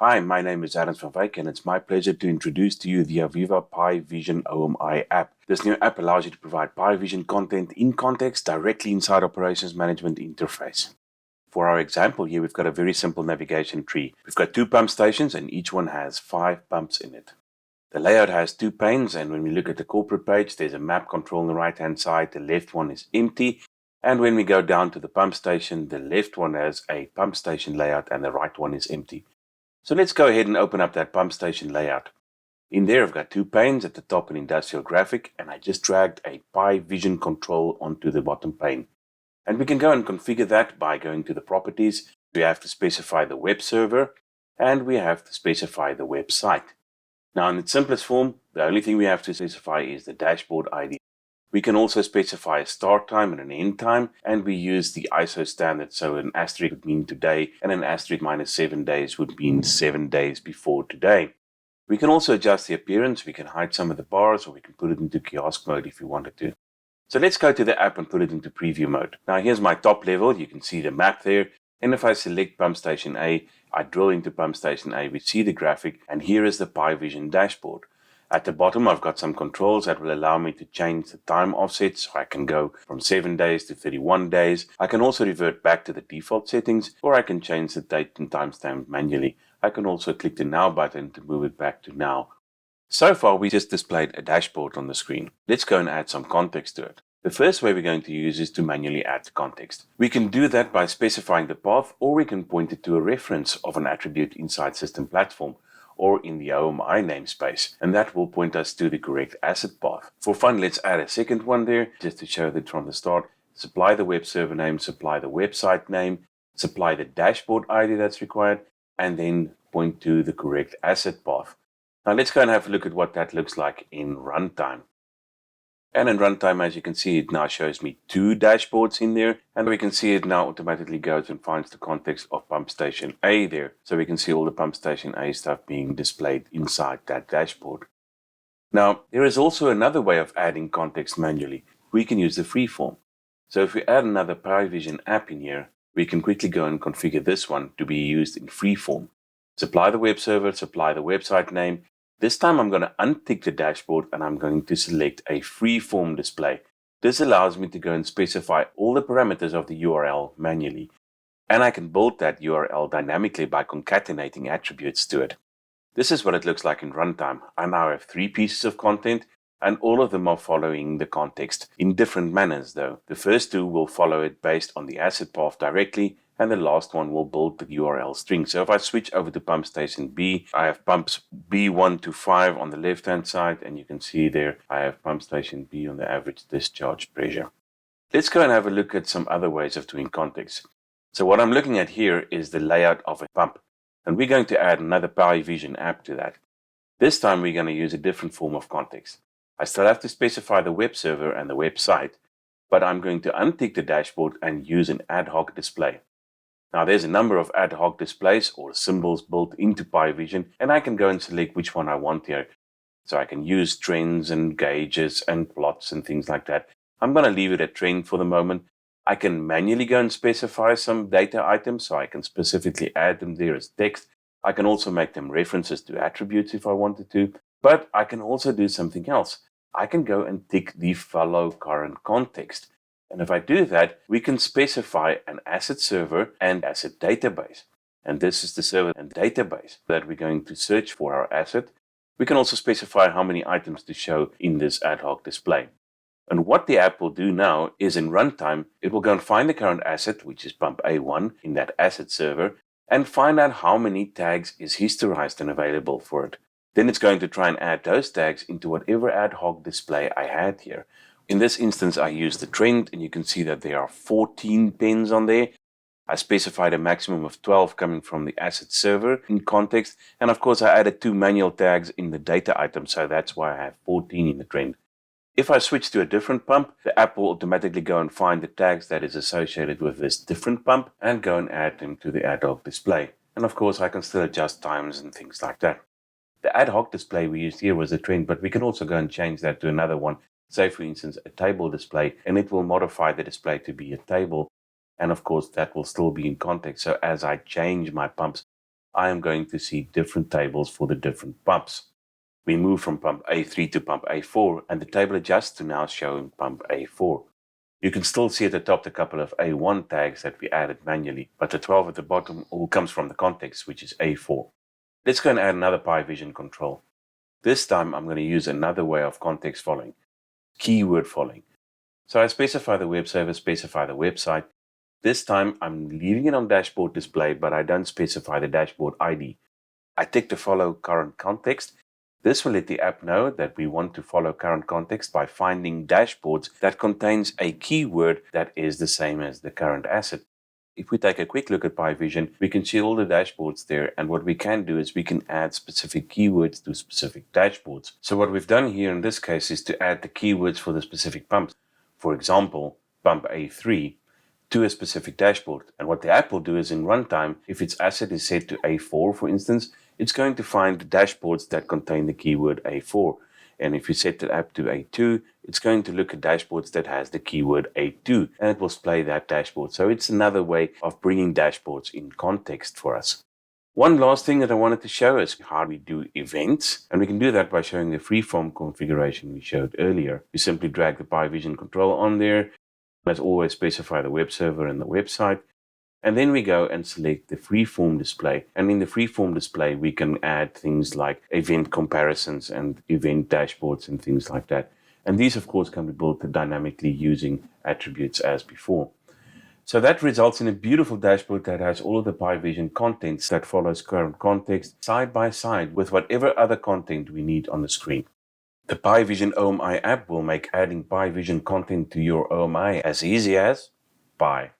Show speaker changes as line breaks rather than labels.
Hi, my name is Ernst and it's my pleasure to introduce to you the AVEVA PI Vision OMI app. This new app allows you to provide PI Vision content in context directly inside Operations Management interface. For our example here, we've got a very simple navigation tree. We've got 2 pump stations and each one has 5 pumps in it. The layout has 2 panes, and when we look at the corporate page, there's a map control on the right hand side. The left one is empty. And when we go down to the pump station, the left one has a pump station layout and the right one is empty. So let's go ahead and open up that pump station layout. In there I've got 2 panes, at the top an industrial graphic, and I just dragged a PI Vision control onto the bottom pane. And we can go and configure that by going to the properties. We have to specify the web server and we have to specify the website. Now in its simplest form, the only thing we have to specify is the dashboard ID. We can also specify a start time and an end time, and we use the ISO standard, so an asterisk would mean today and an asterisk minus 7 days would mean 7 days before today. We can also adjust the appearance. We can hide some of the bars, or we can put it into kiosk mode if we wanted to. So let's go to the app and put it into preview mode. Now here's my top level. You can see the map there, and if I select pump station A, I drill into pump station A, we see the graphic, and here is the PI Vision dashboard. At the bottom, I've got some controls that will allow me to change the time offset, so I can go from 7 days to 31 days. I can also revert back to the default settings, or I can change the date and timestamp manually. I can also click the Now button to move it back to Now. So far, we just displayed a dashboard on the screen. Let's go and add some context to it. The first way we're going to use is to manually add context. We can do that by specifying the path, or we can point it to a reference of an attribute inside System Platform, or in the OMI namespace, and that will point us to the correct asset path. For fun, let's add a second one there, just to show that from the start. Supply the web server name, supply the website name, supply the dashboard ID that's required, and then point to the correct asset path. Now let's go and have a look at what that looks like in runtime. And in runtime, as you can see, it now shows me 2 dashboards in there, and we can see it now automatically goes and finds the context of pump station A there. So we can see all the pump station A stuff being displayed inside that dashboard. Now, there is also another way of adding context manually. We can use the Freeform. So if we add another PI Vision app in here, we can quickly go and configure this one to be used in Freeform. Supply the web server, supply the website name. This time I'm going to untick the dashboard and I'm going to select a Freeform display. This allows me to go and specify all the parameters of the URL manually. And I can build that URL dynamically by concatenating attributes to it. This is what it looks like in runtime. I now have 3 pieces of content, and all of them are following the context in different manners though. The first 2 will follow it based on the asset path directly, and the last one will build the URL string. So if I switch over to pump station B, I have pumps B1 to 5 on the left hand side, and you can see there I have pump station B on the average discharge pressure. Let's go and have a look at some other ways of doing context. So what I'm looking at here is the layout of a pump, and we're going to add another PI Vision app to that. This time we're going to use a different form of context. I still have to specify the web server and the website, but I'm going to untick the dashboard and use an Ad-hoc display. Now there's a number of Ad-hoc displays or symbols built into PI Vision, and I can go and select which one I want here. So I can use trends and gauges and plots and things like that. I'm going to leave it at trend for the moment. I can manually go and specify some data items, so I can specifically add them there as text. I can also make them references to attributes if I wanted to, but I can also do something else. I can go and tick the follow current context. And if I do that, we can specify an asset server and asset database. And this is the server and database that we're going to search for our asset. We can also specify how many items to show in this ad hoc display. And what the app will do now is in runtime, it will go and find the current asset, which is pump A1 in that asset server, and find out how many tags is historized and available for it. Then it's going to try and add those tags into whatever ad hoc display I had here. In this instance, I used the trend, and you can see that there are 14 pins on there. I specified a maximum of 12 coming from the asset server in context. And of course, I added 2 manual tags in the data item, so that's why I have 14 in the trend. If I switch to a different pump, the app will automatically go and find the tags that is associated with this different pump and go and add them to the ad hoc display. And of course, I can still adjust times and things like that. The ad hoc display we used here was a trend, but we can also go and change that to another one. Say, for instance, a table display, and it will modify the display to be a table. And of course, that will still be in context. So as I change my pumps, I am going to see different tables for the different pumps. We move from pump A3 to pump A4, and the table adjusts to now showing pump A4. You can still see at the top the couple of A1 tags that we added manually, but the 12 at the bottom all comes from the context, which is A4. Let's go and add another PI Vision control. This time I'm going to use another way of context following, keyword following. So I specify the web server, specify the website. This time I'm leaving it on dashboard display, but I don't specify the dashboard ID. I tick the follow current context. This will let the app know that we want to follow current context by finding dashboards that contains a keyword that is the same as the current asset. If we take a quick look at PI Vision, we can see all the dashboards there, and what we can do is we can add specific keywords to specific dashboards. So what we've done here in this case is to add the keywords for the specific pumps. For example, pump A3 to a specific dashboard. And what the app will do is in runtime, if its asset is set to A4, for instance, it's going to find the dashboards that contain the keyword A4. And if you set the app to A2, it's going to look at dashboards that has the keyword A2, and it will display that dashboard. So it's another way of bringing dashboards in context for us. One last thing that I wanted to show is how we do events, and we can do that by showing the Freeform configuration we showed earlier. You simply drag the PI Vision control on there. As always, specify the web server and the website. And then we go and select the Freeform display. And in the Freeform display, we can add things like event comparisons and event dashboards and things like that. And these, of course, can be built dynamically using attributes as before. So that results in a beautiful dashboard that has all of the PI Vision contents that follows current context side by side with whatever other content we need on the screen. The PI Vision OMI app will make adding PI Vision content to your OMI as easy as PI.